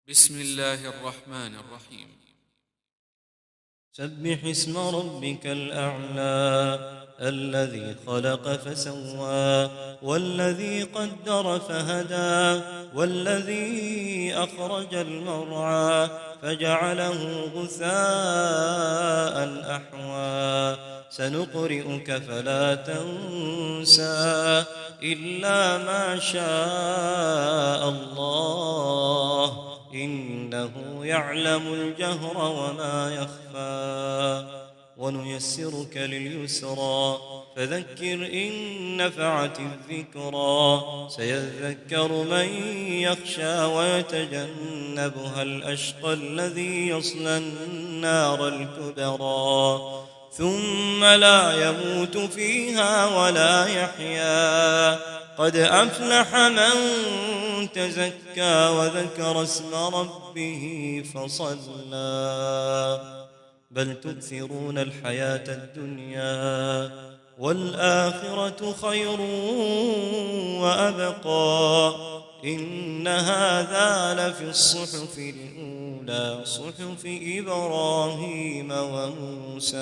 بسم الله الرحمن الرحيم. سبح اسم ربك الأعلى الذي خلق فسوى والذي قدر فهدى والذي أخرج المرعى فجعله غثاء أحوى سنقرئك فلا تنسى إلا ما شاء الله إنه يعلم الجهر وما يخفى ونيسرك لليسرى فذكر إن نفعت الذكرى سيذكر من يخشى ويتجنبها الأشقى الذي يصلى النار الكبرى ثم لا يموت فيها ولا يحيا قد أفلح من تزكى وذكر اسم ربه فصلى بل تؤثرون الحياة الدنيا والآخرة خير وأبقى إن هذا لفي الصحف الأولى صحف إبراهيم وموسى.